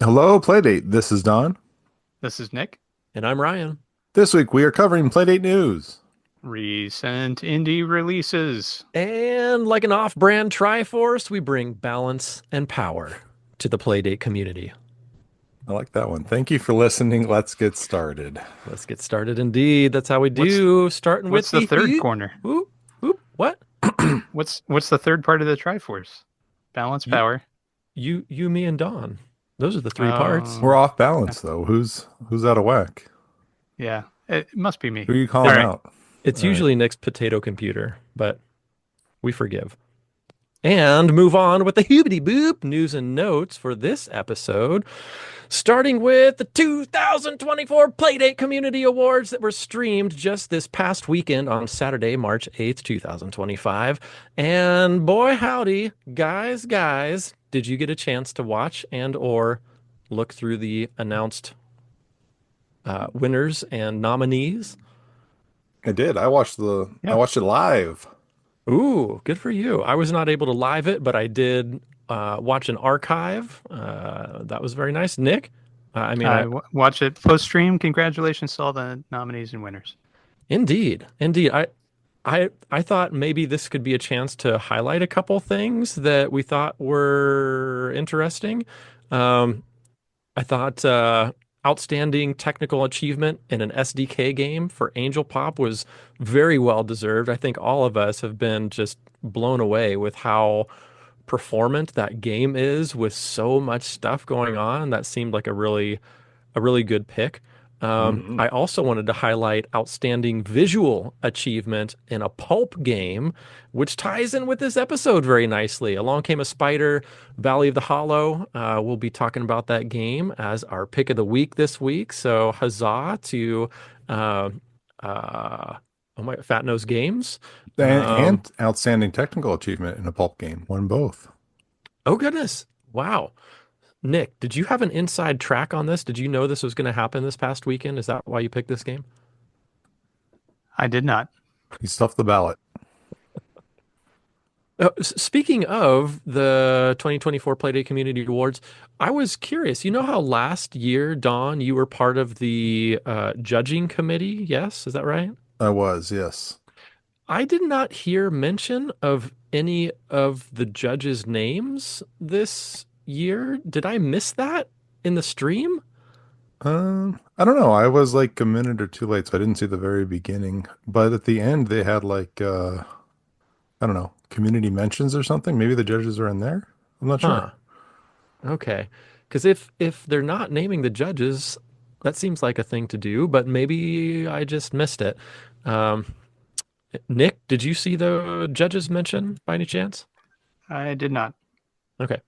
Hello, Playdate. This is Don. This is Nick. And I'm Ryan. This week we are covering Playdate news. Recent indie releases. And like an off-brand Triforce, we bring balance and power to the Playdate community. I like that one. Thank you for listening. Let's get started. Let's get started indeed. That's how we do. Starting with What's the third corner? Whoop, whoop, what? What's the third part of the Triforce? Balance, You, power. you, me, and Dawn. Those are the three parts. We're off balance though. Who's out of whack? Yeah, it must be me. Who are you calling All right. out? It's All usually Nick's potato computer, but we forgive. And move on with the hoobity boop news and notes for this episode, starting with the 2024 Playdate Community Awards that were streamed just this past weekend on Saturday, March 8th, 2025. And boy, howdy, guys, did you get a chance to watch and or look through the announced winners and nominees? I did. I watched it live. Ooh, good for you. I was not able to live it, but I did watch an archive. That was very nice. Nick, Watch it post stream. Congratulations to all the nominees and winners. indeed. I thought maybe this could be a chance to highlight a couple things that we thought were interesting. I thought outstanding technical achievement in an SDK game for Angel Pop was very well deserved. I think all of us have been just blown away with how performant that game is with so much stuff going on. That seemed like a really good pick. I also wanted to highlight outstanding visual achievement in a pulp game, which ties in with this episode very nicely. Along Came a Spider, Valley of the Hollow. We'll be talking about that game as our pick of the week this week. So huzzah to Fat Nose Games. And outstanding technical achievement in a pulp game. Won both. Oh goodness. Wow. Nick, did you have an inside track on this? Did you know this was going to happen this past weekend? Is that why you picked this game? I did not. He stuffed the ballot. Speaking of the 2024 Playdate Community Awards, I was curious. You know how last year, Dawn, you were part of the judging committee? Yes, is that right? I was, yes. I did not hear mention of any of the judges' names this year. Did I miss that in the stream? I don't know. I was like a minute or two late, so I didn't see the very beginning. But at the end, they had like I don't know, community mentions or something. Maybe the judges are in there. I'm not sure. Huh. Okay. Because if they're not naming the judges, that seems like a thing to do, but maybe I just missed it. Um, Nick, did you see the judges mention by any chance? I did not. Okay.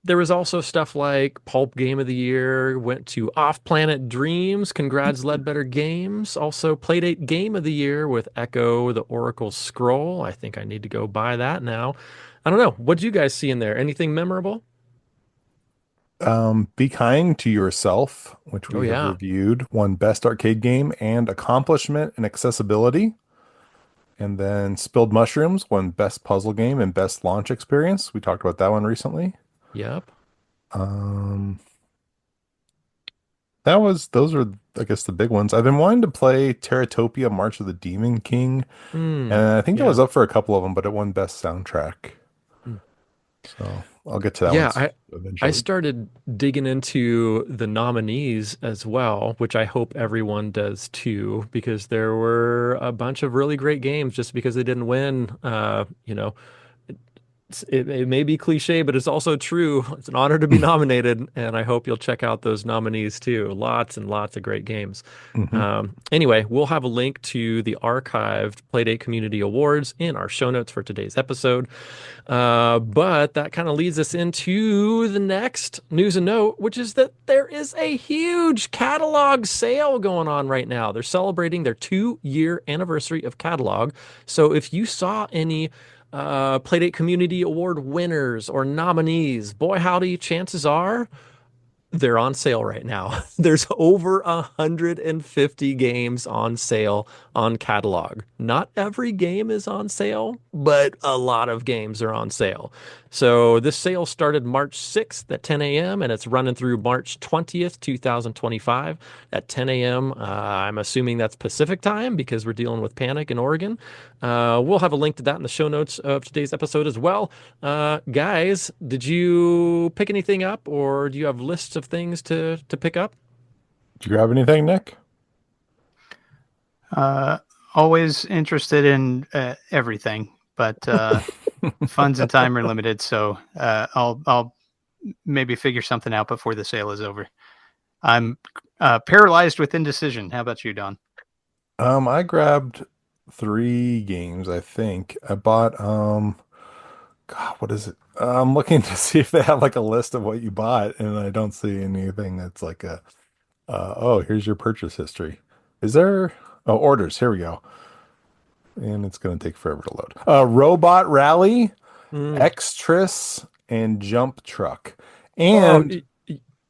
There was also stuff like Pulp Game of the Year went to Off Planet Dreams. Congrats, Ledbetter Games. Also, Playdate Game of the Year with Echo the Oracle Scroll. I think I need to go buy that now. I don't know. What did you guys see in there? Anything memorable? Be Kind to Yourself, which Oh we have yeah. reviewed, won Best Arcade Game and Accomplishment and Accessibility. And then Spilled Mushrooms won Best Puzzle Game and Best Launch Experience. We talked about that one recently. Yep. Um, those are, I guess, the big ones. I've been wanting to play Terratopia March of the Demon King, and Hmm. I think that Yeah. was up for a couple of them, but it won Best Soundtrack. Hmm. So I'll get to that one Yeah, I eventually. started digging into the nominees as well, which I hope everyone does too, because there were a bunch of really great games just because they didn't win. It may be cliche, but it's also true. It's an honor to be nominated, and I hope you'll check out those nominees too. Lots and lots of great games. Mhm. Anyway, we'll have a link to the archived Playdate Community Awards in our show notes for today's episode. But that kind of leads us into the next news and note, which is that there is a huge catalog sale going on right now. They're celebrating their 2-year anniversary of catalog. So if you saw any Playdate Community Award winners or nominees, boy howdy, chances are They're on sale right now. There's over 150 games on sale on catalog. Not every game is on sale, but a lot of games are on sale. So this sale started March 6th at 10 a.m. and it's running through March 20th, 2025 at 10 a.m. I'm assuming that's Pacific time because we're dealing with Panic in Oregon. We'll have a link to that in the show notes of today's episode as well. Guys, did you pick anything up or do you have lists of things to pick up? Did you grab anything, Nick? Uh, Always interested in everything, but funds and time are limited, so I'll maybe figure something out before the sale is over. I'm paralyzed with indecision. How about you, Don? I grabbed 3 games, I think. I bought God, what is it? I'm looking to see if they have like a list of what you bought, and I don't see anything that's like a oh, here's your purchase history. Is there oh orders? Here we go. And it's gonna take forever to load. Robot Rally, Mm. Extras, and Jump Truck. Oh, And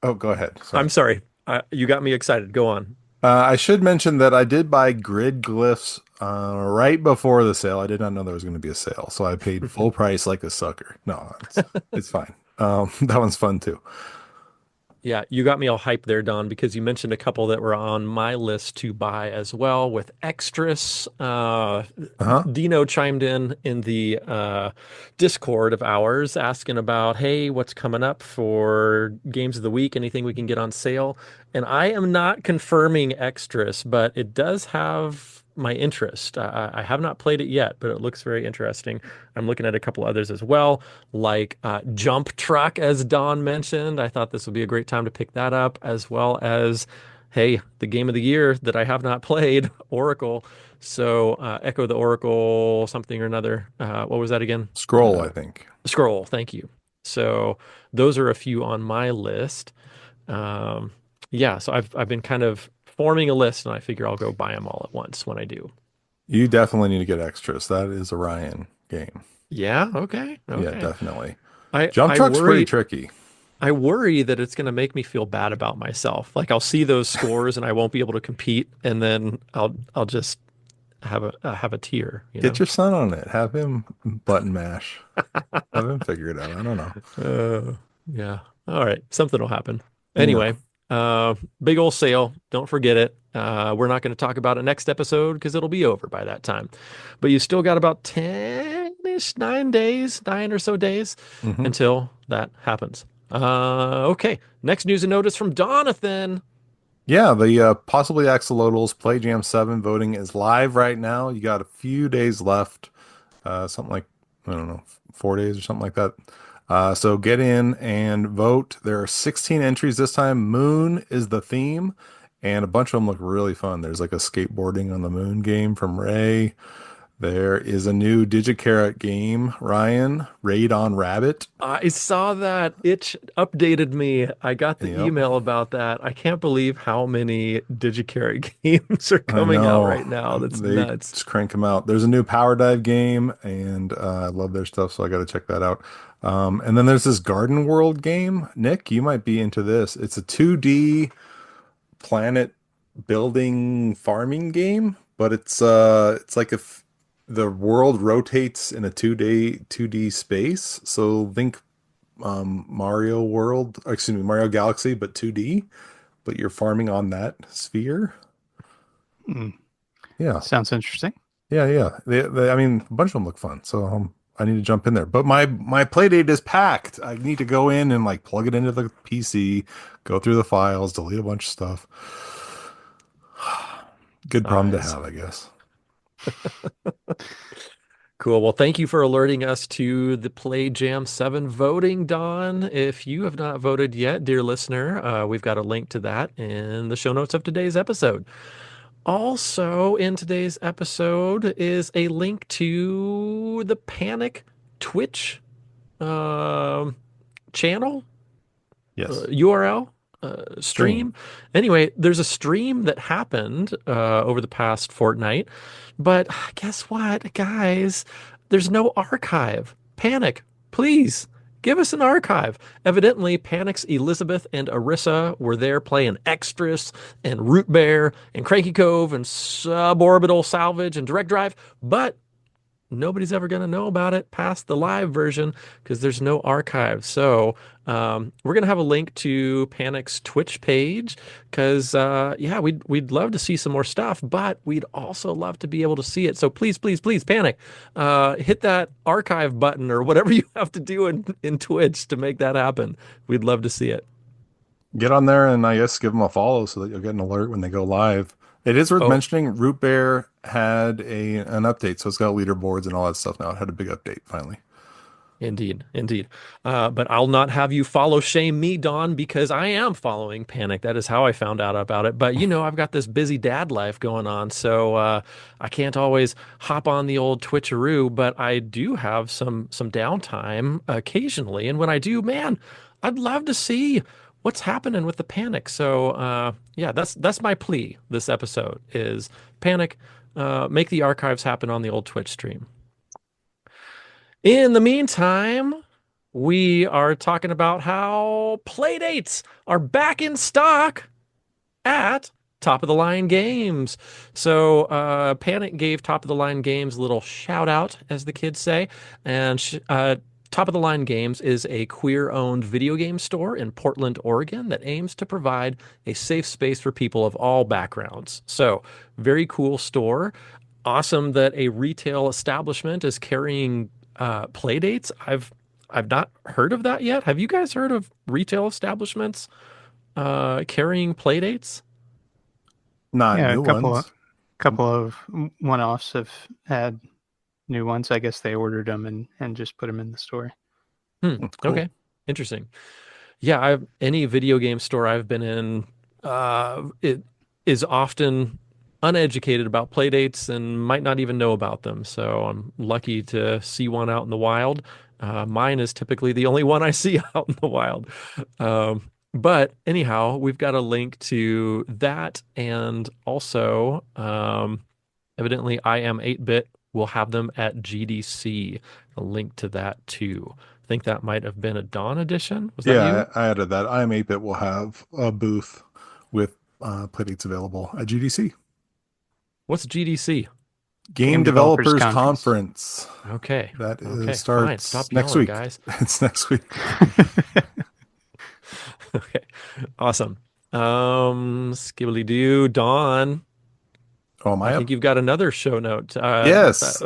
oh, go ahead. I'm Sorry. sorry. You got me excited. Go on. I should mention that I did buy grid glyphs right before the sale. I did not know there was going to be a sale, so I paid full price like a sucker. No, it's fine. That one's fun too. Yeah, you got me all hyped there, Don, because you mentioned a couple that were on my list to buy as well with extras. Uh-huh. Dino chimed in the Discord of ours asking about, hey, what's coming up for games of the week? Anything we can get on sale? And I am not confirming extras, but it does have my interest. I have not played it yet, but it looks very interesting. I'm looking at a couple others as well, like Jump Truck, as Don mentioned. I thought this would be a great time to pick that up, as well as, hey, the game of the year that I have not played, Oracle. So Echo the Oracle, something or another. What was that again? Scroll, I think. Scroll. Thank you. So those are a few on my list. Um, yeah, so I've been kind of forming a list, and I figure I'll go buy them all at once when I do. You definitely need to get extras. That is a Ryan game. Yeah. Okay. Yeah, Okay. definitely. I Jump I Truck's pretty worry tricky. I worry that it's going to make me feel bad about myself. Like I'll see those scores and I won't be able to compete, and then I'll just have a tear. Get your son on it. Have him button mash. Have him figure it out. I don't know. Yeah. All right. Something will happen. Yeah. Anyway, big old sale. Don't forget it. We're not going to talk about it next episode because it'll be over by that time. But you still got about 10-ish, 9 days, 9 or so days Hmm. until that happens. Okay. Next news and notice from Donathan. Yeah, the possibly Axolotls Play Jam 7 voting is live right now. You got a few days left. Something like, I don't know, 4 days or something like that. So get in and vote. There are 16 entries this time. Moon is the theme, and a bunch of them look really fun. There's like a skateboarding on the moon game from Ray. There is a new Digicarrot game, Ryan, Raid on Rabbit. I saw that. Itch updated me. I got the Yep, email about that. I can't believe how many Digicarry games are I coming out know. right now. That's They nuts. just crank them out. There's a new Power Dive game, and I love their stuff, so I got to check that out. And then there's this Garden World game. Nick, you might be into this. It's a 2D planet building farming game, but it's like if the world rotates in a 2D space. So think Mario World, excuse me, Mario Galaxy, but 2D, but you're farming on that sphere. Mm, Yeah. sounds interesting. Yeah, yeah. I mean, a bunch of them look fun, so I need to jump in there. But my Playdate is packed. I need to go in and like plug it into the PC, go through the files, delete a bunch of stuff. Good problem to Nice. have, I guess. Cool. Well, thank you for alerting us to the Play Jam 7 voting, Don. If you have not voted yet, dear listener, we've got a link to that in the show notes of today's episode. Also, in today's episode is a link to the Panic Twitch channel Yes. URL stream. Stream. Anyway, there's a stream that happened over the past fortnight, but guess what, guys? There's no archive. Panic, please Give us an archive. Evidently, Panic's Elizabeth and Arissa were there playing Extras and Root Bear and Cranky Cove and Suborbital Salvage and Direct Drive, but nobody's ever going to know about it past the live version because there's no archive. So we're going to have a link to Panic's Twitch page because, yeah, we'd love to see some more stuff, but we'd also love to be able to see it. So please, please, please, Panic, hit that archive button or whatever you have to do in Twitch to make that happen. We'd love to see it. Get on there and I guess give them a follow so that you'll get an alert when they go live. It is worth Oh, mentioning Root Bear had an update, so it's got leaderboards and all that stuff now. It had a big update finally. indeed, indeed. But I'll not have you follow shame me, Don, because I am following Panic. That is how I found out about it. But I've got this busy dad life going on, so I can't always hop on the old Twitcheroo. But I do have some downtime occasionally, and when I do, man, I'd love to see what's happening with the Panic. So yeah, that's my plea. This episode is Panic. Make the archives happen on the old Twitch stream. In the meantime, we are talking about how Playdates are back in stock at Top of the Line Games. So Panic gave Top of the Line Games a little shout out, as the kids say. And Top of the Line Games is a queer-owned video game store in Portland, Oregon that aims to provide a safe space for people of all backgrounds. So very cool store. Awesome that a retail establishment is carrying Playdates. I've not heard of that yet. Have you guys heard of retail establishments carrying Playdates? Not Yeah, a new ones. couple of one-offs have had new ones. I guess they ordered them and just put them in the store. That's cool. Okay, interesting. Yeah, any video game store I've been in, it is often uneducated about Playdates and might not even know about them. So I'm lucky to see one out in the wild. Mine is typically the only one I see out in the wild. But anyhow, we've got a link to that, and also evidently I am 8-bit. We'll have them at GDC. A link to that too. I think that might have been a Dawn edition. Was that you? Yeah, I added that. I am 8-bit will have a booth with Playdates available at GDC. What's GDC? Game Developers Conference. Okay. That Okay. starts Fine. Stop next yelling, week. guys. It's next week. Okay. Awesome. Skibbly doo, Dawn. Oh, am I I up? think you've got another show note. Yes.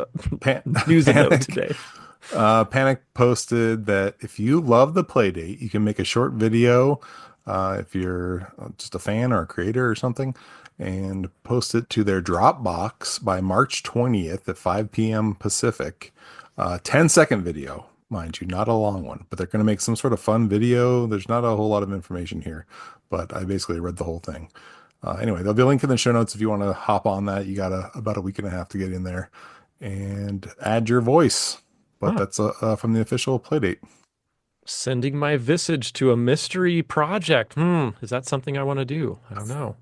News note Panic. today. Panic posted that if you love the Playdate, you can make a short video if you're just a fan or a creator or something, and post it to their Dropbox by March 20th at 5 p.m. Pacific. 10-second video, mind you, not a long one, but they're going to make some sort of fun video. There's not a whole lot of information here, but I basically read the whole thing. Anyway, there'll be a link in the show notes if you want to hop on that. You got about a week and a half to get in there and add your voice. But that's from the official Playdate. Sending my visage to a mystery project. Is that something I want to do? I don't know.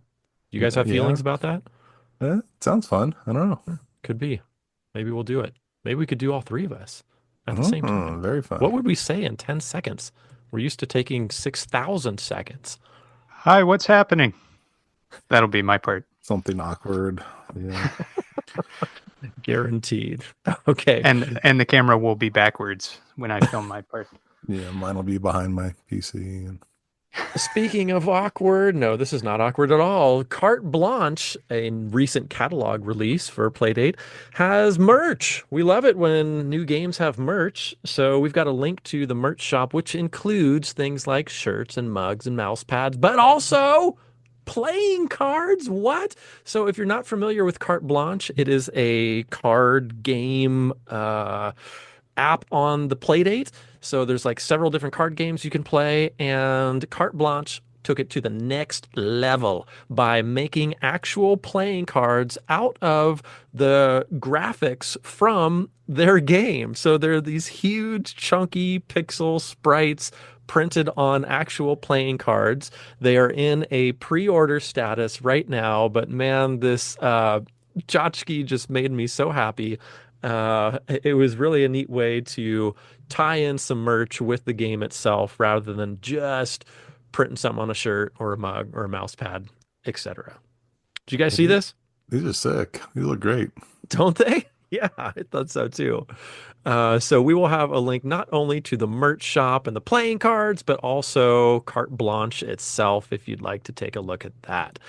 You guys have feelings about that? It sounds fun. I don't know. Could be. Maybe we'll do it. Maybe we could do all three of us at the same time. Very fun. What would we say in 10 seconds? We're used to taking 6,000 seconds. Hi, what's happening? That'll be my part. Something awkward. Yeah. Guaranteed. Okay. And the camera will be backwards when I film my part. Yeah, mine will be behind my PC. And... Speaking of awkward, no, this is not awkward at all. Carte Blanche, a recent catalog release for Playdate, has merch. We love it when new games have merch. So we've got a link to the merch shop, which includes things like shirts and mugs and mouse pads, but also playing cards. What? So if you're not familiar with Carte Blanche, it is a card game app on the Playdate. So there's like several different card games you can play, and Carte Blanche took it to the next level by making actual playing cards out of the graphics from their game. So they're these huge, chunky pixel sprites printed on actual playing cards. They are in a pre-order status right now, but man, this tchotchke just made me so happy. It was really a neat way to tie in some merch with the game itself rather than just printing something on a shirt or a mug or a mouse pad, etc. Did you guys see These this? these are sick. These look great. Don't they? Yeah, I thought so too. So we will have a link not only to the merch shop and the playing cards, but also Carte Blanche itself if you'd like to take a look at that.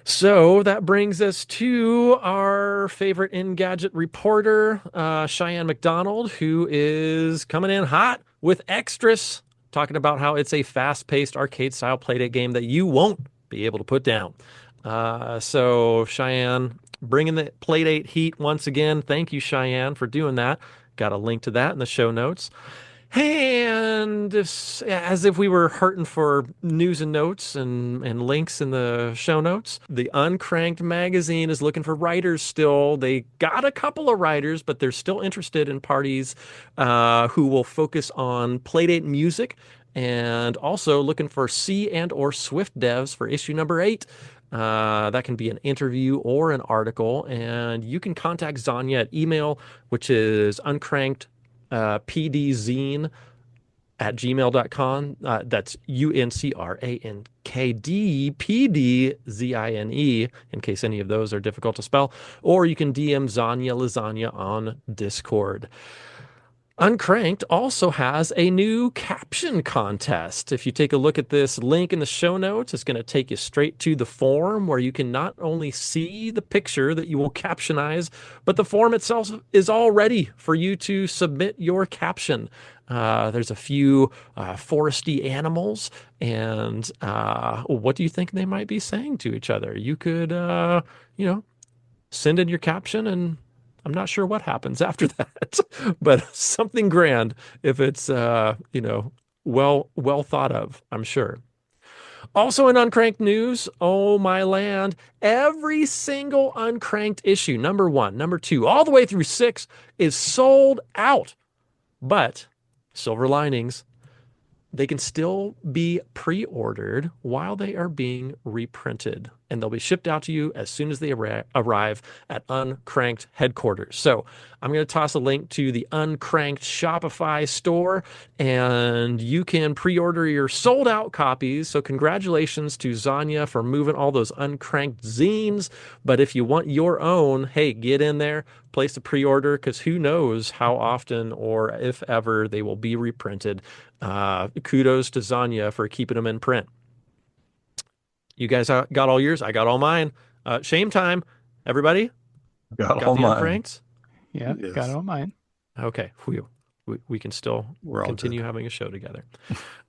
So that brings us to our favorite Engadget reporter, Cheyenne McDonald, who is coming in hot with extras, talking about how it's a fast-paced arcade-style Playdate game that you won't be able to put down. So Cheyenne, bringing the Playdate heat once again. Thank you, Cheyenne, for doing that. Got a link to that in the show notes. And as if we were hurting for news and notes and links in the show notes, the Uncranked magazine is looking for writers still. They got a couple of writers, but they're still interested in parties who will focus on Playdate music, and also looking for C and or Swift devs for issue number 8. That can be an interview or an article, and you can contact Zanya at email, which is uncranked pdzine at gmail.com. That's UNCRANKDPDZINE, in case any of those are difficult to spell. Or you can DM Zanya Lasagna on Discord. Uncranked also has a new caption contest. If you take a look at this link in the show notes, it's going to take you straight to the form where you can not only see the picture that you will captionize, but the form itself is all ready for you to submit your caption. There's a few foresty animals, and what do you think they might be saying to each other? You could, send in your caption, and I'm not sure what happens after that, but something grand if it's well thought of, I'm sure. Also in Uncranked news, oh my land, every single Uncranked issue, number 1, number 2, all the way through 6 is sold out. But silver linings, they can still be pre-ordered while they are being reprinted, and they'll be shipped out to you as soon as they arrive at Uncranked headquarters. So I'm going to toss a link to the Uncranked Shopify store, and you can pre-order your sold out copies. So congratulations to Zanya for moving all those Uncranked zines. But if you want your own, hey, get in there, place a pre-order, because who knows how often or if ever they will be reprinted. Kudos to Zanya for keeping them in print. You guys got all yours. I got all mine. Shame time. Everybody Got got all the mine. Uncranked? Yeah, Yes. got all mine. Okay. Whew. We can still We're all continue good. having a show together.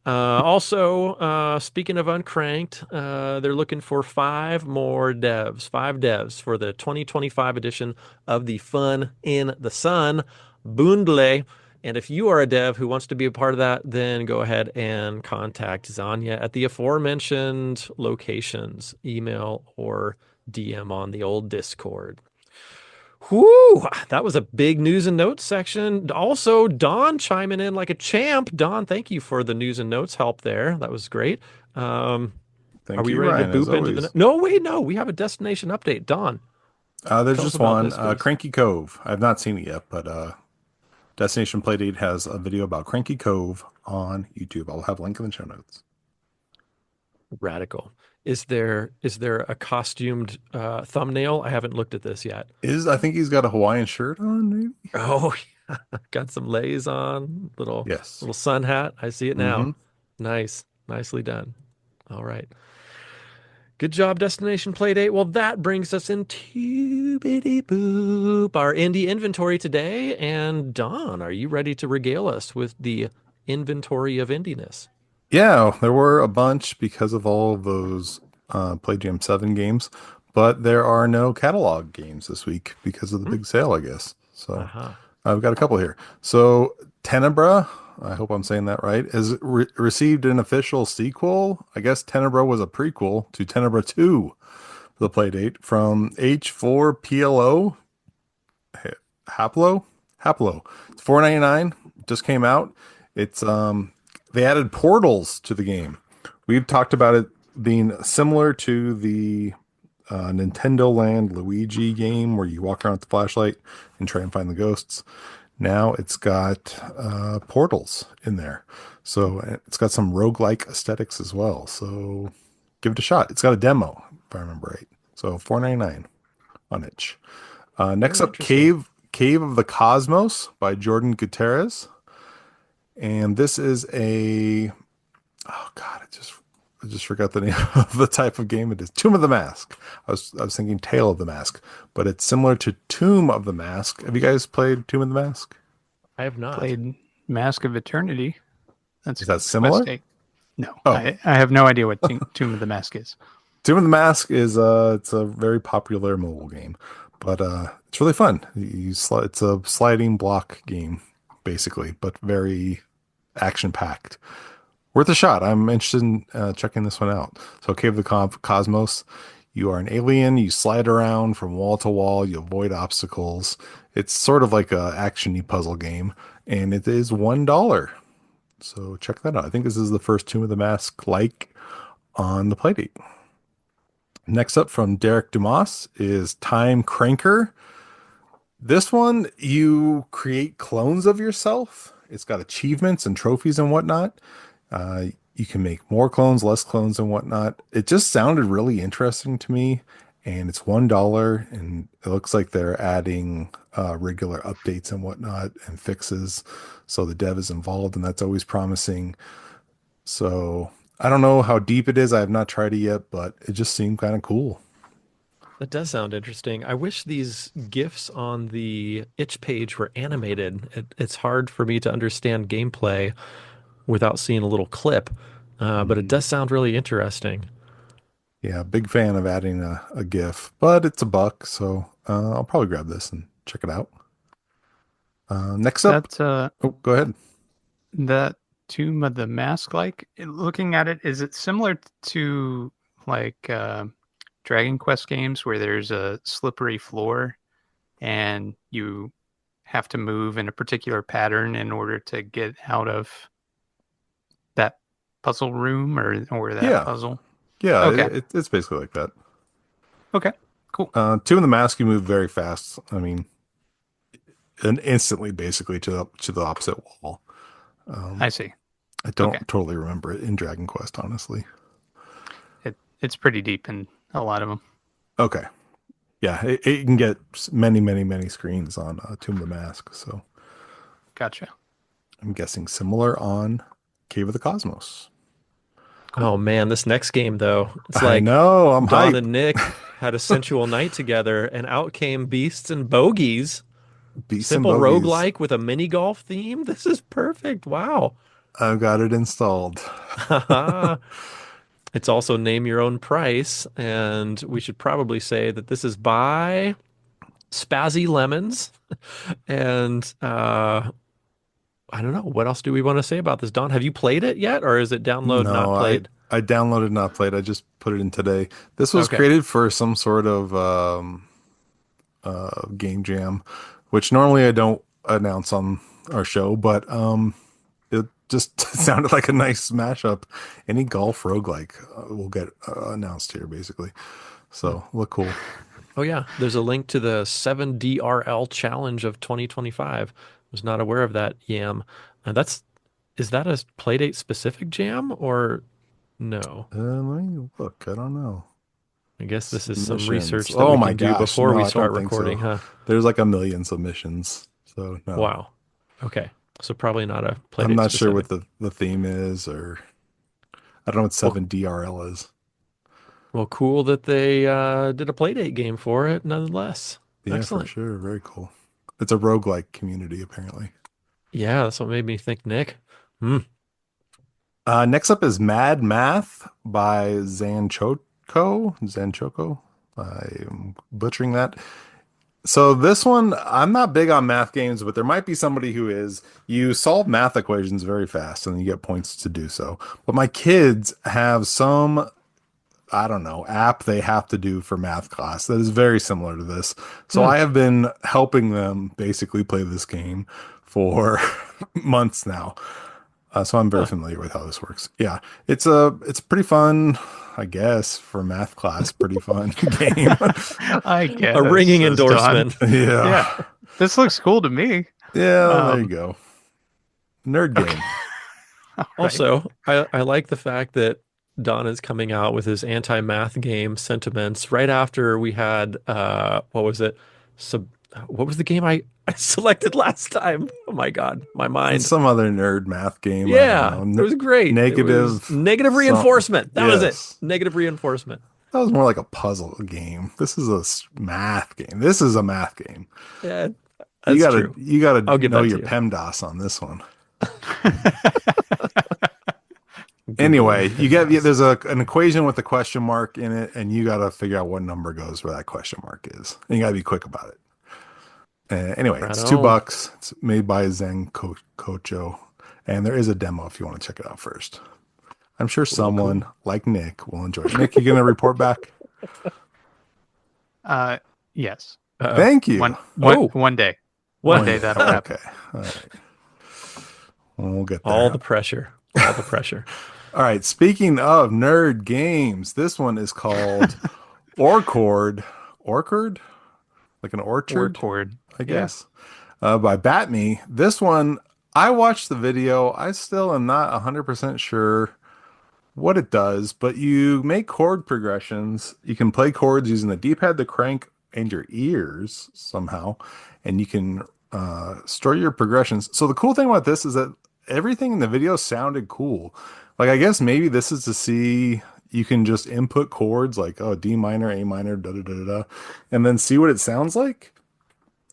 Also, speaking of Uncranked, they're looking for 5 devs for the 2025 edition of the Fun in the Sun bundle. And if you are a dev who wants to be a part of that, then go ahead and contact Zanya at the aforementioned locations, email or DM on the old Discord. Whoo, that was a big news and notes section. Also, Don chiming in like a champ. Don, thank you for the news and notes help there. That was great. Are Thank we you, ready to Ryan, as boop into the... always. No, wait, no. We have a destination update. Don, There's tell us just about one, this, please. Cranky Cove. I've not seen it yet, but Destination Playdate has a video about Cranky Cove on YouTube. I'll have a link in the show notes. Radical. Is there a costumed thumbnail? I haven't looked at this yet. I think he's got a Hawaiian shirt on, maybe? Oh, yeah. Got some lays on, little Yes. sun hat. I see it now. Mm-hmm. Nice. Nicely done. All right. Good job, Destination Playdate. Well, that brings us into bitty boop, our indie inventory today. And Don, are you ready to regale us with the inventory of indiness? Yeah, there were a bunch because of all of those Play Jam 7 games, but there are no catalog games this week because of the big sale, I guess. So Aha. I've got a couple here. So Tenebra, I hope I'm saying that right, has received an official sequel. I guess Tenebra was a prequel to Tenebra 2 for the Playdate from H4PLO. Haplo. It's $4.99. Just came out. It's they added portals to the game. We've talked about it being similar to the Nintendo Land Luigi game where you walk around with the flashlight and try and find the ghosts. Now it's got portals in there. So it's got some roguelike aesthetics as well. So give it a shot. It's got a demo, if I remember right. So 4.99 on itch. Next Very up, interesting. Cave of the Cosmos by Jordan Gutierrez. And this is a oh god, I just forgot the name of the type of game it is. Tomb of the Mask. I was thinking Tale of the Mask, but it's similar to Tomb of the Mask. Have you guys played Tomb of the Mask? I have not. Played Mask of Eternity. That's Is that Quest similar? 8. No, Oh, I have no idea what Tomb of the Mask is. Tomb of the Mask is it's a very popular mobile game, but it's really fun. It's a sliding block game basically, but very action packed. Worth a shot. I'm interested in checking this one out. So, Cave of the Cosmos, you are an alien. You slide around from wall to wall. You avoid obstacles. It's sort of like a actiony puzzle game, and it is $1. So check that out. I think this is the first Tomb of the Mask like on the Playdate. Next up from Derek Dumas is Time Cranker. This one, you create clones of yourself. It's got achievements and trophies and whatnot. You can make more clones, less clones, and whatnot. It just sounded really interesting to me, and it's $1, and it looks like they're adding regular updates and whatnot and fixes. So the dev is involved, and that's always promising. So I don't know how deep it is. I have not tried it yet, but it just seemed kind of cool. That does sound interesting. I wish these GIFs on the itch page were animated. It's hard for me to understand gameplay without seeing a little clip, but it Mhm. does sound really interesting. Yeah, big fan of adding a GIF, but it's $1, so I'll probably grab this and check it out. Next up, That oh, go ahead. that Tomb of the Mask, like looking at it, is it similar to like Dragon Quest games where there's a slippery floor and you have to move in a particular pattern in order to get out of that puzzle room or that Yeah, puzzle? yeah, Okay. it's basically like that. Okay. Cool. Two in the Mask, you move very fast. I mean, and instantly, basically to the opposite wall. Um, I see. I Okay. don't totally remember it in Dragon Quest, honestly. It's pretty deep in a lot of them. Okay, yeah, it can get many, many, many screens on Tomb of the Mask, so Gotcha. I'm guessing similar on Cave of the Cosmos. Oh Cool. man, this next game though, it's I like know, I'm Dawn hype. and Nick had a sensual night together, and out came Beasts and Bogies. Beasts and Simple Bogies. roguelike with a mini golf theme. This is perfect. Wow. I've got it installed. It's also name your own price, and we should probably say that this is by Spazzy Lemons. And I don't know, what else do we want to say about this, Don? Have you played it yet, or is it download not No, played? I downloaded not played. I just put it in today. This was Okay. created for some sort of game jam, which normally I don't announce on our show, but it just sounded like a nice mashup. Any golf roguelike will get announced here, basically. Hmm. So look cool. Oh yeah, there's a link to the 7DRL challenge of 2025. Was not aware of that, Yam. That's is that a Playdate specific jam or no? Let me look. I don't know. I guess this is some Submissions. research that Oh we my can do gosh. before No, we I start don't think recording, so. huh? There's like a million submissions. So no. Wow. Okay. So probably not a I'm Playdate not sure what specific. the theme is, or I don't know what Well, 7DRL is. well, cool that they did a Playdate game for it, nonetheless. Yeah, for Excellent. sure. Very cool. It's a roguelike community, apparently. Yeah, that's what made me think Nick. Hmm. Next up is Mad Math by Zanchoko. I'm butchering that. So this one, I'm not big on math games, but there might be somebody who is. You solve math equations very fast and you get points to do so. But my kids have some, I don't know, app they have to do for math class that is very similar to this. So Hmm. I have been helping them basically play this game for months now. So I'm very Huh. familiar with how this works. Yeah, it's pretty fun, I guess, for math class. Pretty fun game. I A guess, ringing says Don. endorsement. Yeah, Yeah, this looks cool to me. yeah. There you Um, go. Nerd okay, game. all right. Also, I like the fact that Don is coming out with his anti-math game sentiments right after we had what was it? Sub what was the game I selected last time? Oh my God, my It's mind. some other nerd math game. I don't Yeah, know. it was great. It was Negative. negative Some. reinforcement. That was it. Yes. Negative reinforcement. That was more like a puzzle game. This is a math game. This is a math game. Yeah, You that's gotta true. you gotta I'll give know that your to you. PEMDAS on this one. Googling Anyway, you get PEMDAS. there's an equation with a question mark in it, and you gotta figure out what number goes where that question mark is. And you gotta be quick about it. Anyway, Right it's two on. bucks. It's made by Kocho, and there is a demo if you want to check it out first. I'm sure Cool, someone cool. like Nick will enjoy it. Nick, you gonna report back? uh, yes. Uh-oh. Thank you. Oh, One day. One what? day One day. that'll happen. Okay. All right. We'll get All there. the pressure. All the pressure. All right. Speaking of nerd games, this one is called Orchard. Orchard? Like an Or orchard, cord. I Yeah. guess. By Batme. This one, I watched the video. I still am not 100% sure what it does, but you make chord progressions. You can play chords using the D-pad, the crank, and your ears somehow, and you can store your progressions. So the cool thing about this is that everything in the video sounded cool. Like I guess maybe this is to see you can just input chords like oh D minor, A minor, da da da da, da, and then see what it sounds like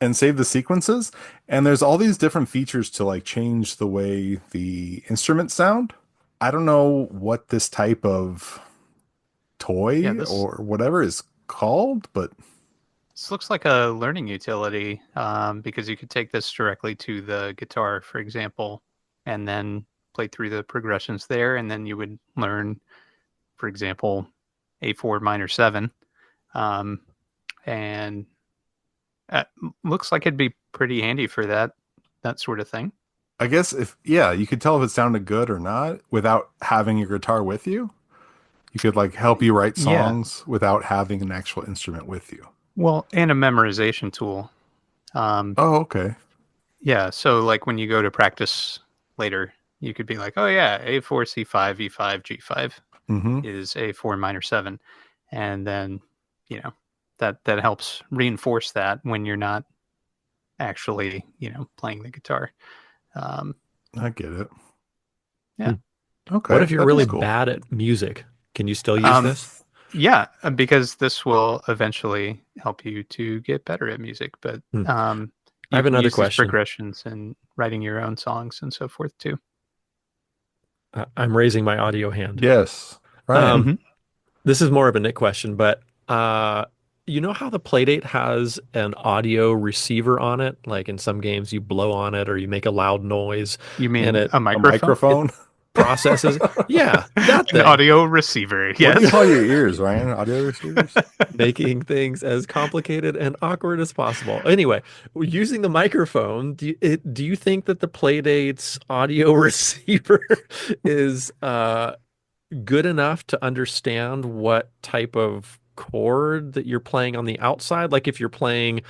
and save the sequences. And there's all these different features to like change the way the instruments sound. I don't know what this type of Yeah, toy this or whatever is called, but this looks like a learning utility, because you could take this directly to the guitar, for example, and then play through the progressions there, and then you would learn, for example, A4 minor 7. Um, and looks like it'd be pretty handy for that sort of thing. I guess if yeah, you could tell if it sounded good or not without having your guitar with you. You could like help you write Yeah. songs without having an actual instrument with you. Well, and a memorization tool. Um, Oh, okay. yeah, so like when you go to practice later, you could be like, "Oh yeah, A4 C5 E5 G5 Mm-hmm. is A4 minor 7." And then, that helps reinforce that when you're not actually, playing the guitar. Um, I get it. yeah. What Okay, if you're that is really cool. bad at music? Can you still use Um, this? yeah, because this will eventually help you to get better at music, but Hmm. I you have can another use these question. progressions in writing your own songs and so forth too. I'm raising my audio hand. Yes, Ryan. Um, Mhm. this is more of a Nick question, but you know how the Playdate has an audio receiver on it? Like in some games, you blow on it or you make a loud noise, You and mean it a A microphone? microphone. processes. Yeah, that An thing. audio receiver, What do you yes. call your ears, Ryan? Audio receivers? Making things as complicated and awkward as possible. Anyway, using the microphone, do you think that the Playdate's audio receiver is good enough to understand what type of chord that you're playing on the outside? Like if you're playing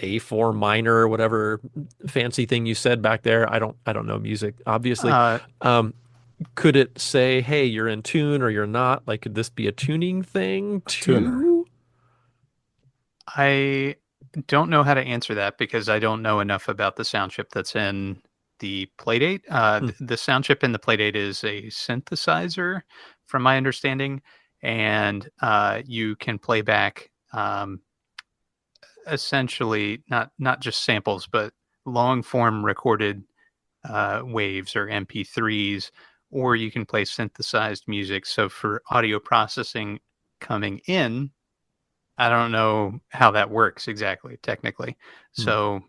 A4 minor or whatever fancy thing you said back there. I don't know music, obviously. Uh, Um, could it say, hey, you're in tune or you're not? Like, could this be a tuning thing Tuner. too? I don't know how to answer that because I don't know enough about the sound chip that's in the Playdate. Hmm. The sound chip in the Playdate is a synthesizer, from my understanding, and you can play back, essentially not just samples, but long form recorded waves or MP3s, or you can play synthesized music. So for audio processing coming in, I don't know how that works exactly, technically. Hmm. So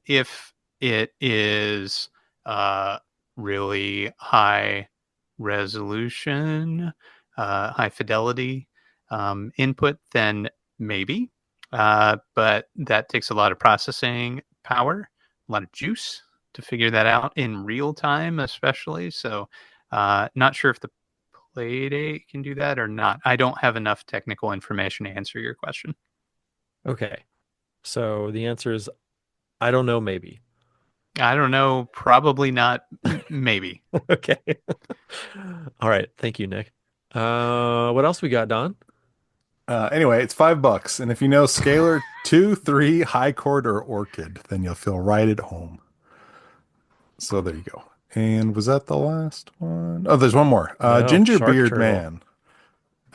if it is really high resolution, high fidelity input, then maybe. But that takes a lot of processing power, a lot of juice. to figure that out in real time, especially. So, not sure if the Playdate can do that or not. I don't have enough technical information to answer your question. Okay. So the answer is I don't know, maybe. I don't know. Probably not. Maybe. Okay. All right. Thank you, Nick. What else we got, Don? Anyway, it's $5, and if you know Scalar 2, 3, High Chord, or Orchid, then you'll feel right at home. So there you go. And was that the last one? Oh, there's one more. No, Shark Gingerbeard Turtle. Man.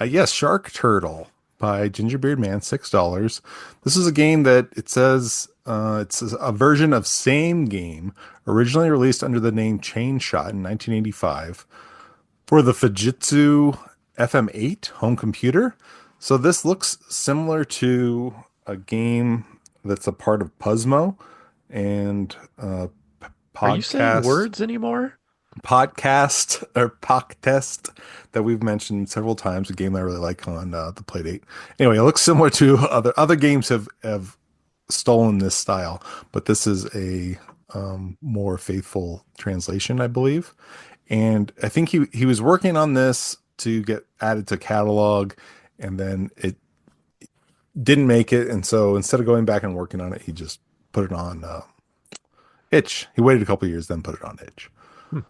Yes, Shark Turtle by Gingerbeard Man, $6. This is a game that it says it's a version of same game originally released under the name Chain Shot in 1985 for the Fujitsu FM8 home computer. So this looks similar to a game that's a part of Puzzmo and Are you saying podcast words anymore? podcast or podcast that we've mentioned several times, a game I really like on the Playdate. Anyway, it looks similar to other games have stolen this style, but this is a more faithful translation, I believe. And I think he was working on this to get added to catalog, and then it didn't make it. And so instead of going back and working on it, he just put it on Itch. He waited a couple years, then put it on Itch. Hmm.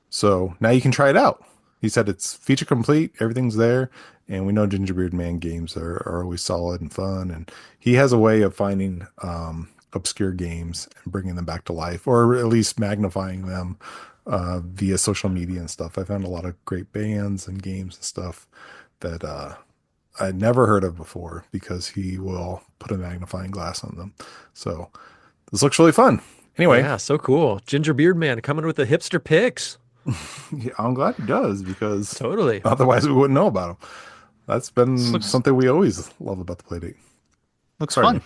So now you can try it out. He said it's feature complete, everything's there, and we know Gingerbeard Man games are always solid and fun. And he has a way of finding obscure games and bringing them back to life, or at least magnifying them via social media and stuff. I found a lot of great bands and games and stuff that I'd never heard of before because he will put a magnifying glass on them. So this looks really fun. Anyway, Yeah, so cool. Gingerbeard Man coming with the hipster picks. yeah, I'm glad he does because Totally. otherwise we wouldn't know about him. That's This been looks something we always love about the Playdate. looks Sorry, fun. Nick.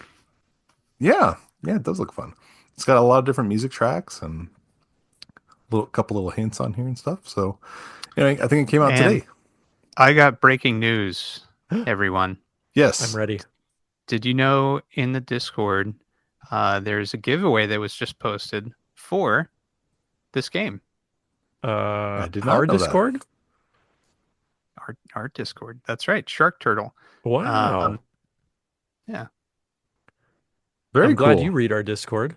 Yeah, yeah, it does look fun. It's got a lot of different music tracks and couple little hints on here and stuff. So anyway, I think it came out And today. I got breaking news, everyone. I'm Yes. ready. Did you know in the Discord there's a giveaway that was just posted for this game? I did not Our know that. Discord? Our Discord. That's right, Shark Turtle. Wow. Yeah. Very I'm cool. glad you read our Discord.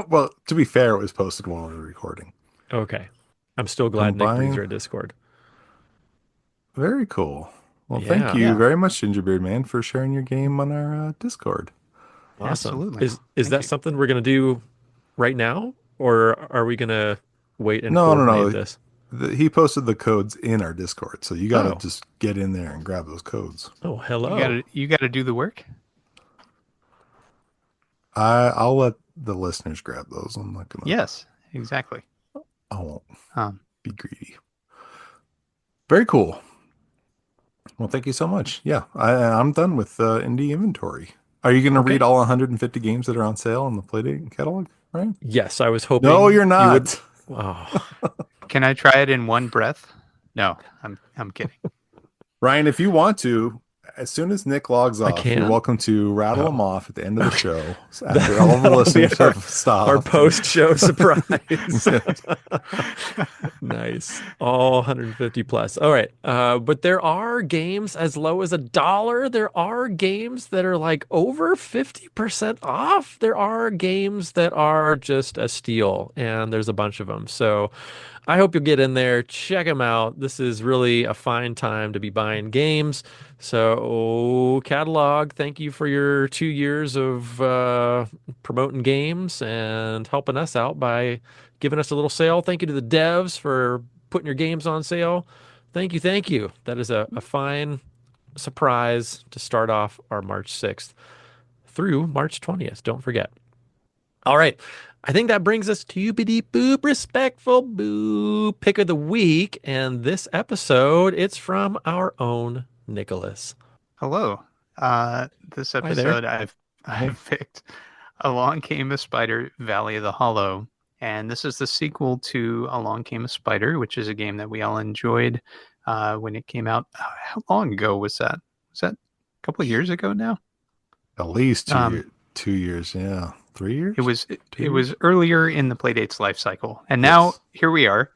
Well, to be fair, it was posted while we were recording. Okay. I'm still glad Nick reads Combine. our Discord. Very cool. Well, thank Yeah. you Yeah. very much, Gingerbeard Man, for sharing your game on our Discord. Awesome. Absolutely. Is Thank that you. something we're gonna do right now, or are we gonna wait and No, coordinate this? He posted the codes in our Discord, so you got to Oh. just get in there and grab those codes. Oh, hello. You gotta do the work. I'll let the listeners grab those. I'm not gonna. Yes, exactly. I won't Um, be greedy. Very cool. Well, thank you so much. Yeah, I'm done with indie inventory. Are you going to Okay. read all 150 games that are on sale in the Playdate catalog, Ryan? Yes, I was hoping No, you're you would. not. Oh, can I try it in one breath? No, I'm kidding. Ryan, if you want to, as soon as Nick logs I off, you're can? welcome to rattle Oh. them off at the end of the show after all the That'll be listeners our- have stopped. our post-show surprise. Nice. All 150 plus. All right. But there are games as low as $1. There are games that are like over 50% off. There are games that are just a steal, and there's a bunch of them. So I hope you'll get in there, check them out. This is really a fine time to be buying games. So, catalog, thank you for your 2 years of promoting games and helping us out by giving us a little sale. Thank you to the devs for putting your games on sale. Thank you. Thank you. That is a fine surprise to start off our March 6th through March 20th. Don't forget. All right. I think that brings us to boop respectful boo pick of the week. And this episode, it's from our own Nicholas. Hello. This Hi there. episode I've picked Along Came a Spider, Valley of the Hollow, and this is the sequel to Along Came a Spider, which is a game that we all enjoyed when it came out. How long ago was that? Was that a couple of years ago now? At least Um, 2 years, yeah. 3 years? It was it, Two it years? was earlier in the Playdate's life cycle, and now Yes. here we are,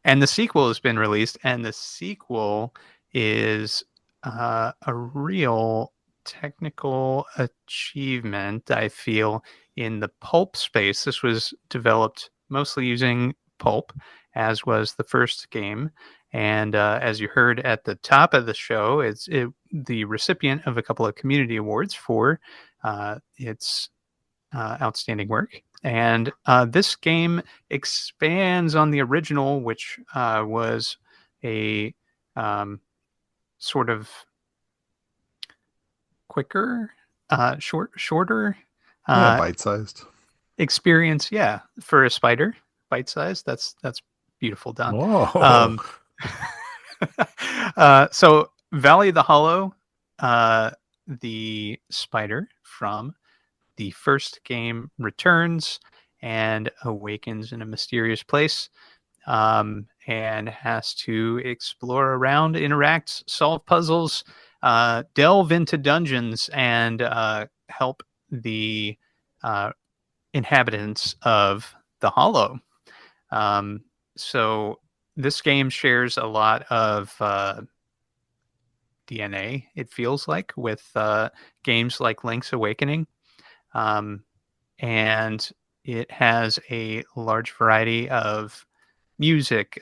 and the sequel has been released, and the sequel is a real technical achievement, I feel, in the pulp space. This was developed mostly using pulp, as was the first game. And as you heard at the top of the show, it's the recipient of a couple of community awards for its outstanding work. And this game expands on the original, which was a um, sort of quicker, shorter Yeah, uh, bite-sized. experience. Yeah, for a spider, bite size. That's beautiful done. Whoa. Um, so Valley of the Hollow, uh, the spider from the first game returns and awakens in a mysterious place, and has to explore around, interact, solve puzzles, delve into dungeons, and help the uh, inhabitants of the Hollow. Um, so this game shares a lot of DNA, it feels like, with games like Link's Awakening. Um, and it has a large variety of music,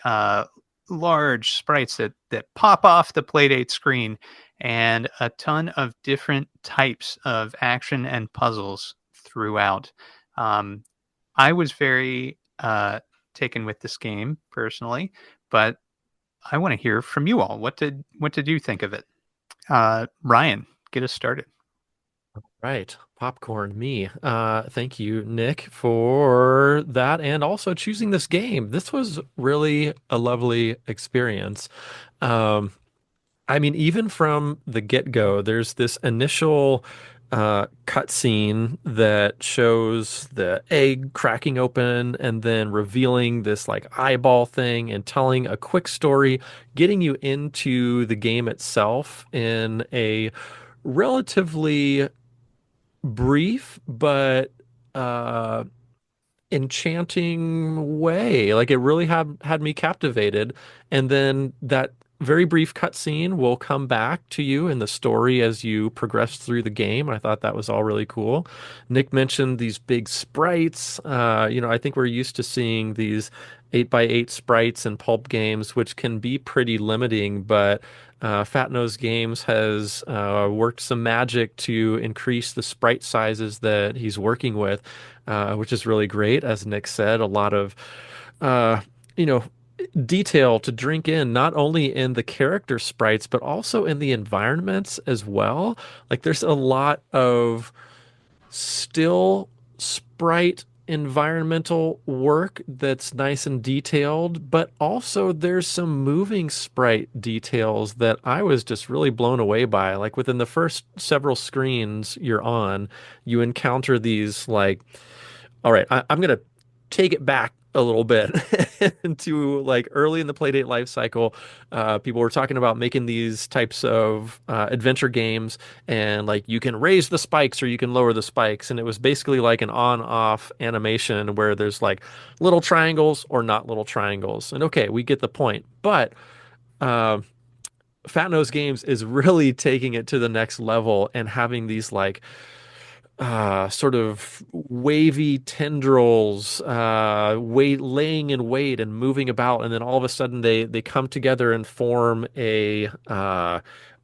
large sprites that pop off the Playdate screen, and a ton of different types of action and puzzles throughout. Um, I was very taken with this game personally, but I want to hear from you all. What did you think of it? Ryan, get us started. Right. Popcorn, me. Thank you, Nick, for that and also choosing this game. This was really a lovely experience. Um, I mean, even from the get-go, there's this initial cutscene that shows the egg cracking open and then revealing this like eyeball thing and telling a quick story, getting you into the game itself in a relatively brief but uh enchanting way. Like it really had me captivated. And then that very brief cutscene will come back to you in the story as you progress through the game. I thought that was all really cool. Nick mentioned these big sprites. I think we're used to seeing these 8x8 sprites in pulp games, which can be pretty limiting, but Fat Nose Games has worked some magic to increase the sprite sizes that he's working with, which is really great. As Nick said, a lot of, uh, you know, detail to drink in, not only in the character sprites, but also in the environments as well. Like there's a lot of still sprite environmental work that's nice and detailed, but also there's some moving sprite details that I was just really blown away by. Like within the first several screens you're on, you encounter these like, all right, I'm gonna take it back a little bit into like early in the Playdate life cycle. People were talking about making these types of adventure games, and like you can raise the spikes or you can lower the spikes, and it was basically like an on-off animation where there's like little triangles or not little triangles. And okay, we get the point, but uh, Fat Nose Games is really taking it to the next level and having these like sort of wavy tendrils, laying in wait and moving about, and then all of a sudden they come together and form a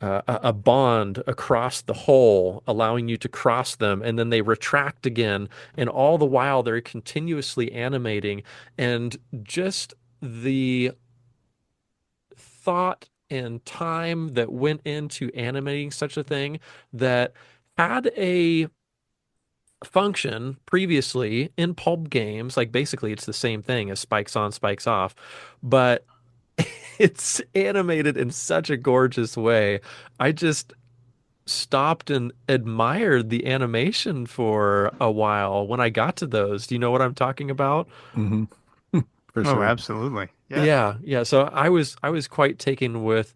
bond across the hole, allowing you to cross them, and then they retract again, and all the while they're continuously animating, and just the thought and time that went into animating such a thing that had a function previously in pulp games. Like basically it's the same thing as spikes on, spikes off, but it's animated in such a gorgeous way. I just stopped and admired the animation for a while when I got to those. Do you know what I'm talking about? Hmm. For Oh, sure. absolutely. Yeah. Yeah, yeah. So I was quite taken with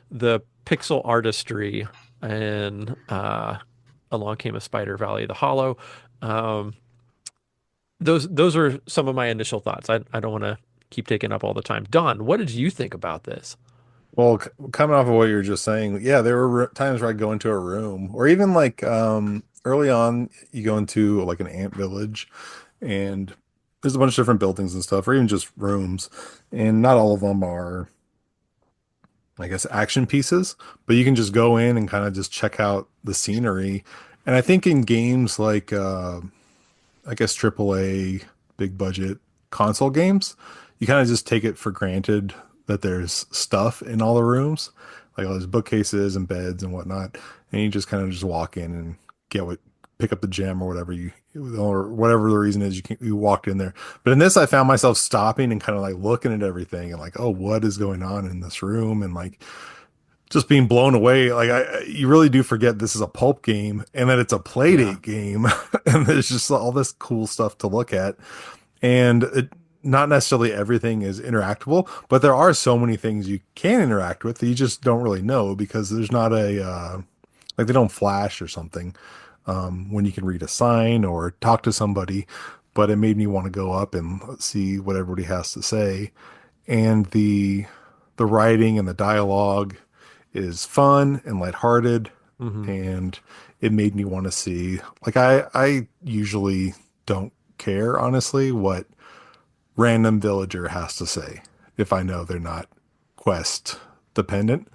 the pixel artistry and Along Came a Spider, Valley of the Hollow. Um, those are some of my initial thoughts. I don't want to keep taking up all the time. Don, what did you think about this? Well, coming off of what you were just saying, yeah, there were times where I'd go into a room, or even like early on, you go into like an ant village, and there's a bunch of different buildings and stuff, or even just rooms, and not all of them are, I guess, action pieces, but you can just go in and kind of just check out the scenery. And I think in games like I guess AAA big budget console games, you kind of just take it for granted that there's stuff in all the rooms, like all those bookcases and beds and whatnot, and you just kind of just walk in and get what pick up the gem or whatever you or whatever the reason is you walked in there. But in this, I found myself stopping and kind of like looking at everything and like, oh, what is going on in this room? And like just being blown away. Like you really do forget this is a pulp game and that it's a Yeah. Playdate game, and there's just all this cool stuff to look at. And not necessarily everything is interactable, but there are so many things you can interact with that you just don't really know because there's not a like they don't flash or something when you can read a sign or talk to somebody. But it made me want to go up and see what everybody has to say, and the writing and the dialogue is fun and lighthearted, Hmm. and it made me want to see, like, I usually don't care honestly what random villager has to say if I know they're not quest dependent,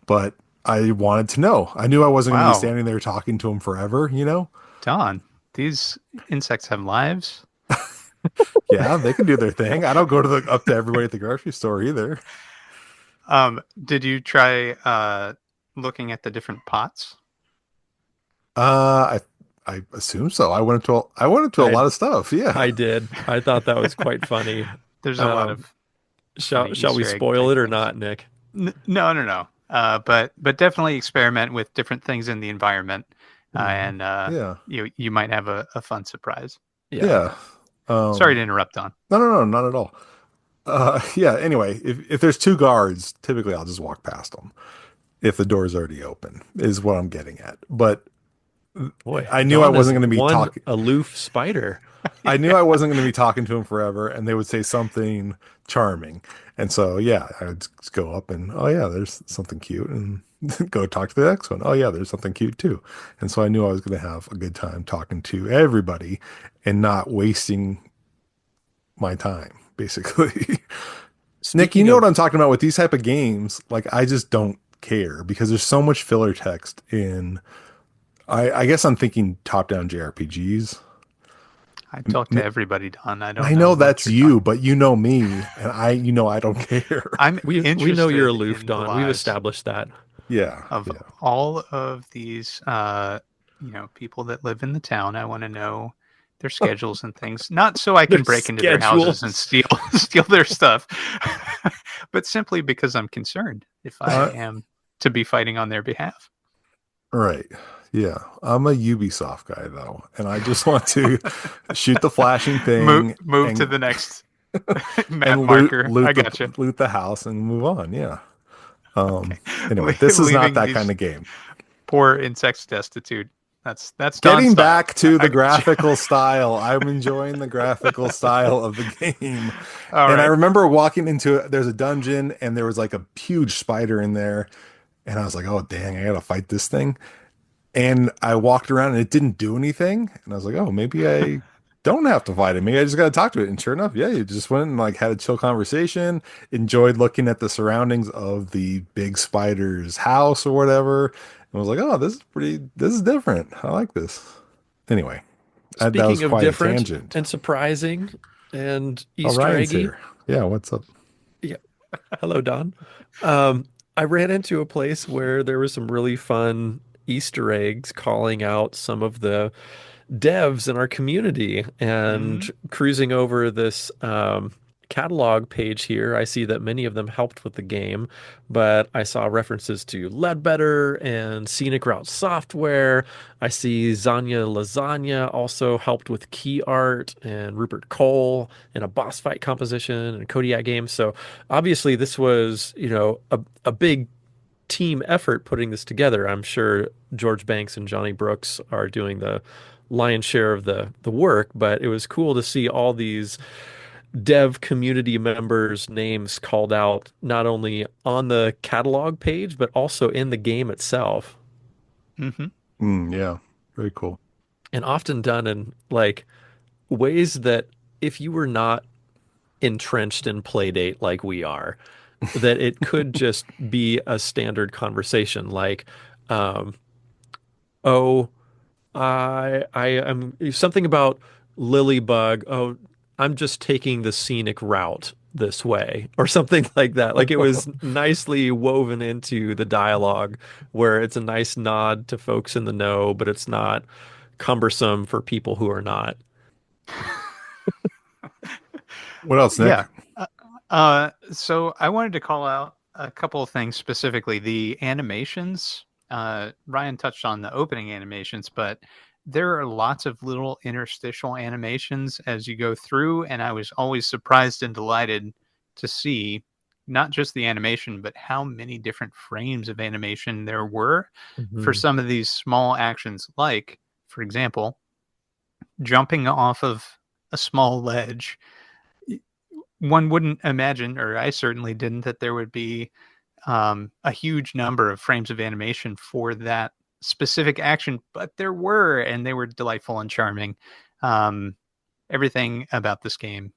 but I wanted to know. I knew I wasn't going to be Wow, standing there talking to them forever, you know? Don, these insects have lives. Yeah, they can do their thing. I don't go to the up to everybody at the grocery store either. Did you try looking at the different pots? I assume so. I went into a I lot of stuff. Yeah. I did. I thought that was quite funny. There's a lot Um, of funny shall we Easter egg spoil type it or things. not, Nick? No, no, no. But definitely experiment with different things in the environment, Hmm. and Yeah. you might have a fun surprise. Yeah. Yeah. Sorry to Um, interrupt, Don. no, no, no, not at all. Yeah, anyway, if there's two guards, typically I'll just walk past them if the door's already open, is what I'm getting at. But Boy, I knew I Don is wasn't going to be one talking. aloof spider. I knew I wasn't going to be talking to him forever, and they would say something charming. And so, yeah, I would just go up and, oh, yeah, there's something cute. And go talk to the next one. Oh, yeah, there's something cute too. And so I knew I was going to have a good time talking to everybody and not wasting my time, basically. Nick, you Speaking know what of, I'm talking about with these type of games? Like, I just don't care because there's so much filler text in. I guess I'm thinking top-down JRPGs. I talk to everybody, Don. I don't I know know what that's you're you, talking. but you know me, and I don't care. I'm we know you're interested aloof, in the Don. We've lives established that. Yeah, of yeah. all of these, people that live in the town. I want to know their schedules and things, not so I can Their break into their houses and schedules. steal steal their stuff, but simply because I'm concerned if I Uh, am to be fighting on their behalf. right. Yeah. I'm a Ubisoft guy though, and I just want to shoot the flashing Move thing move to and the next map and marker. I gotcha. loot the house and move on. Yeah. Okay, Anyway, this is not leaving that these kind of game. poor insects destitute. That's Don Getting style. back to I the gotcha. graphical style, I'm enjoying the graphical style of the game. All And I right. remember walking into it, there's a dungeon and there was like a huge spider in there. And I was like, oh, dang, I gotta fight this thing. And I walked around and it didn't do anything. And I was like, oh, maybe I don't have to fight it. Maybe I just got to talk to it. And sure enough, yeah, you just went and like had a chill conversation, enjoyed looking at the surroundings of the big spider's house or whatever. And was like, oh, this is different. I like this. Anyway, that was Speaking of quite a different tangent. and surprising and Oh, Easter Ryan's eggy, here. Yeah, what's up? yeah. Hello, Don. Um, I ran into a place where there was some really fun Easter eggs calling out some of the devs in our community Hmm. and cruising over this catalog page here. I see that many of them helped with the game, but I saw references to Ledbetter and Scenic Route Software. I see Zanya Lasagna also helped with key art, and Rupert Cole in a boss fight composition and Kodiak Games. So obviously this was, a big team effort putting this together. I'm sure George Banks and Johnny Brooks are doing the lion's share of the work, but it was cool to see all these dev community members' names called out not only on the catalog page, but also in the game itself. Hmm. Yeah, very cool. And often done in like ways that if you were not entrenched in Playdate like we are, that it could just be a standard conversation like, um, oh, I am something about Lilybug. Oh, I'm just taking the scenic route this way, or something like that. Like it was nicely woven into the dialogue where it's a nice nod to folks in the know, but it's not cumbersome for people who are not. What else, Yeah. Nick? So I wanted to call out a couple of things specifically. The animations. Ryan touched on the opening animations, but there are lots of little interstitial animations as you go through, and I was always surprised and delighted to see not just the animation, but how many different frames of animation there were for Mhm. some of these small actions, like, for example, jumping off of a small ledge. One wouldn't imagine, or I certainly didn't, that there would be a huge number of frames of animation for that specific action, but there were, and they were delightful and charming. Um, Everything about this game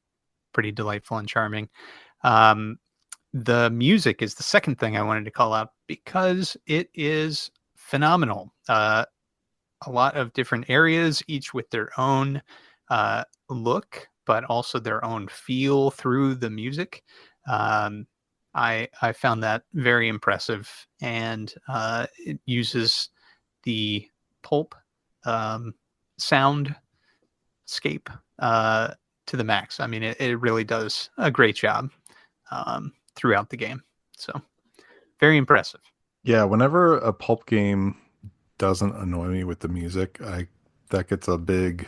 pretty delightful and charming. Um, the music is the second thing I wanted to call out because it is phenomenal. A lot of different areas, each with their own look, but also their own feel through the music. Um, I found that very impressive, and it uses the pulp um, soundscape uh, to the max. I mean, it really does a great job throughout the game. So very impressive. Yeah, whenever a pulp game doesn't annoy me with the music, I that gets a big.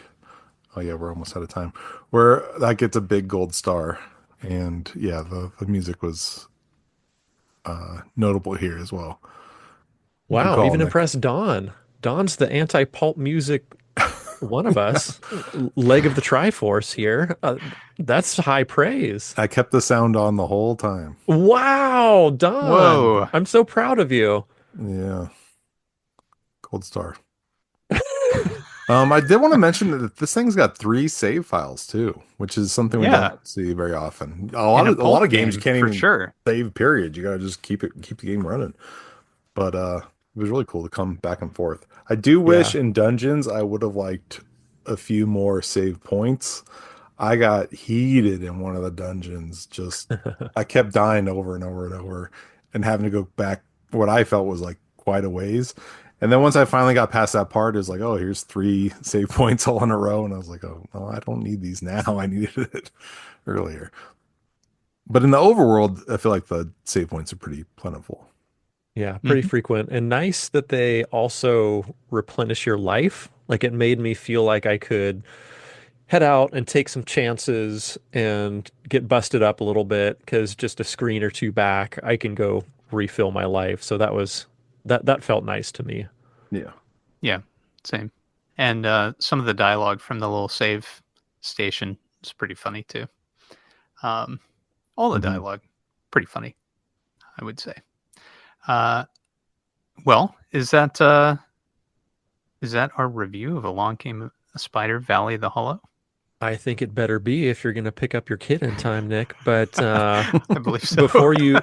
Oh yeah, we're almost out of time. Where that gets a big gold star, and yeah, the music was notable here as well. Good Wow, call, even Nick. impressed Don. Don's the anti-pulp music one of us, leg of the Triforce here. That's high praise. I kept the sound on the whole time. Wow, Don. Whoa. I'm so proud of you. Yeah, gold star. I did want to mention that this thing's got three save files too, which is something we don't Yeah. see very often. In a A lot pulp of games you game, can't for even sure. save. Period. You gotta just keep the game running. But it was really cool to come back and forth. I do wish Yeah. in dungeons I would have liked a few more save points. I got heated in one of the dungeons. Just I kept dying over and over and over and having to go back what I felt was like quite a ways. And then once I finally got past that part, it was like, oh, here's three save points all in a row. And I was like, oh, no, I don't need these now. I needed it earlier. But in the overworld, I feel like the save points are pretty plentiful. Yeah, pretty Mhm. frequent and nice that they also replenish your life. Like it made me feel like I could head out and take some chances and get busted up a little bit because just a screen or two back, I can go refill my life. So that felt nice to me. Yeah. Yeah, same. And some of the dialogue from the little save station is pretty funny too. Um, all the Hmm. dialogue, pretty funny, I would say. Uh, well, is that our review of Along Came a Spider Valley of the Hollow? I think it better be if you're going to pick up your kid in time, Nick. But I believe so. before you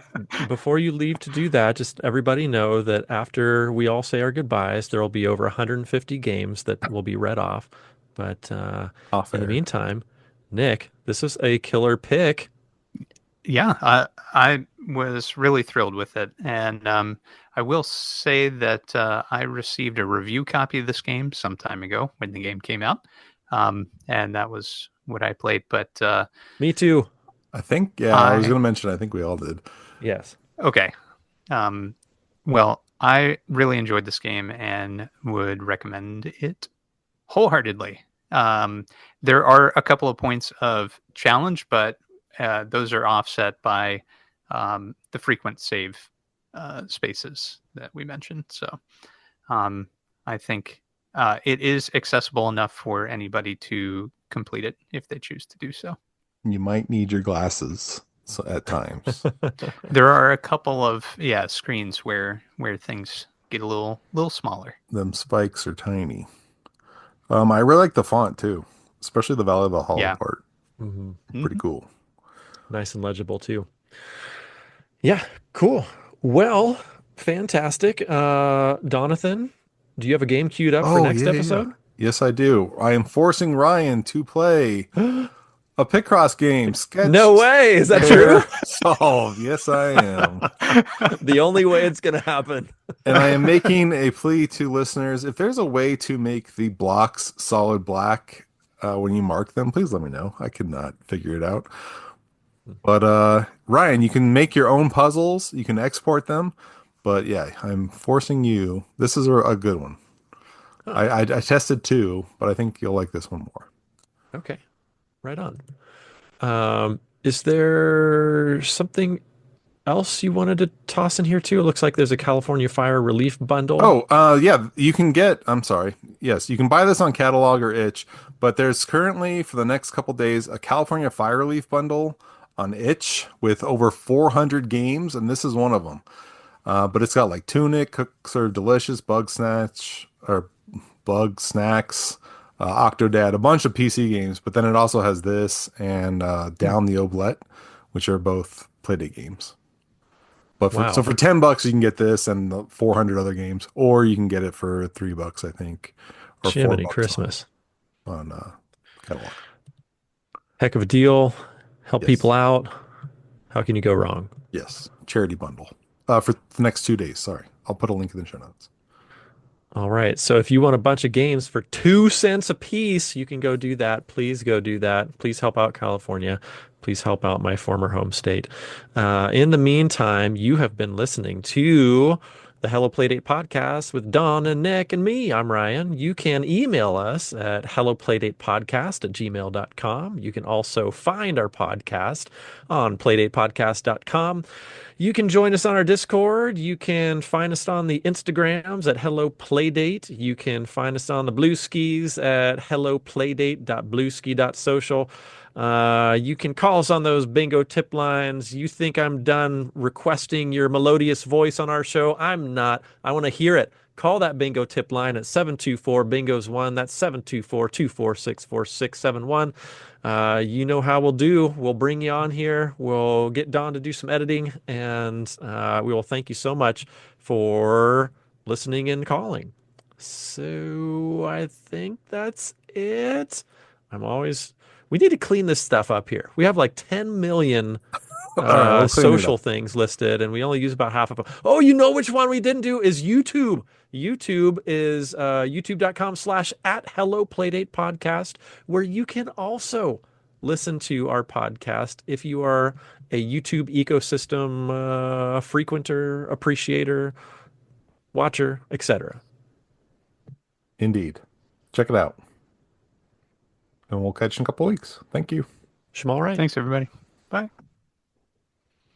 before you leave to do that, just everybody know that after we all say our goodbyes, there will be over 150 games that will be read off. But Off in the air. meantime, Nick, this is a killer pick. Yeah, I was really thrilled with it, and I will say that I received a review copy of this game some time ago when the game came out, and that was what I played. But Me too. I think, yeah, I was I going to mention, I think we all did. Yes. okay, um, well, I really enjoyed this game and would recommend it wholeheartedly. Um, there are a couple of points of challenge, but those are offset by the frequent save spaces that we mentioned. So um, I think it is accessible enough for anybody to complete it if they choose to do so. You might need your glasses at times. There are a couple of screens where things get a little smaller. Them spikes are tiny. I really like the font too, especially the Valley of the Hollow Yeah. part. hmm Pretty cool. Nice and legible too. Yeah, cool. Well, fantastic. Donathan, do you have a game queued up for Oh, next yeah, yeah, yeah. episode? Yes, I do. I am forcing Ryan to play a Picross game, Sketch No way. Is that true? Pair Solve. Yes, I am. The only way it's going to happen. And I am making a plea to listeners. If there's a way to make the blocks solid black when you mark them, please let me know. I could not figure it out. But Ryan, you can make your own puzzles. You can export them. But yeah, I'm forcing you. This is a good one. I tested two, but I think you'll like this one more. Okay, right on. Is there something else you wanted to toss in here too? It looks like there's a California Fire Relief bundle. Oh, yeah, you can get, I'm sorry. Yes, you can buy this on catalog or itch, but there's currently for the next couple days a California Fire Relief bundle on itch with over 400 games, and this is one of them. But it's got like Tunic, Cook Serve Delicious, Bug Snacks, Octodad, a bunch of PC games, but then it also has this and Down the Oblette, which are both Playdate games. But Wow. for $10 you can get this and the 400 other games, or you can get it for $3, I think, or Jiminy $4 Christmas. on catalog. Heck of a deal. Help Yes. people out. How can you go wrong? Yes, charity bundle for the next 2 days. Sorry, I'll put a link in the show notes. All right. So if you want a bunch of games for 2 cents a piece, you can go do that. Please go do that. Please help out California. Please help out my former home state. In the meantime, you have been listening to the Hello Playdate podcast with Don and Nick and me. I'm Ryan. You can email us at helloplaydatepodcast@gmail.com. You can also find our podcast on playdatepodcast.com. You can join us on our Discord. You can find us on the Instagrams at Hello Playdate. You can find us on the Blue Skis at helloplaydate.blueski.social. You can call us on those bingo tip lines. You think I'm done requesting your melodious voice on our show? I'm not. I want to hear it. Call that bingo tip line at 724-BINGOS1. That's 724-246-4671. You know how we'll do. We'll bring you on here. We'll get Don to do some editing, and we will thank you so much for listening and calling. So I think that's it. We need to clean this stuff up here. We have like 10 million All right, we'll clean it social up. things listed, and we only use about half of them. Oh, you know which one we didn't do is YouTube. YouTube is youtube.com/@HelloPlaydatePodcast, where you can also listen to our podcast if you are a YouTube ecosystem frequenter, appreciator, watcher, etc. Indeed. Check it out. And we'll catch you in a couple weeks. Thank you. Shmal right. Thanks, everybody. Bye.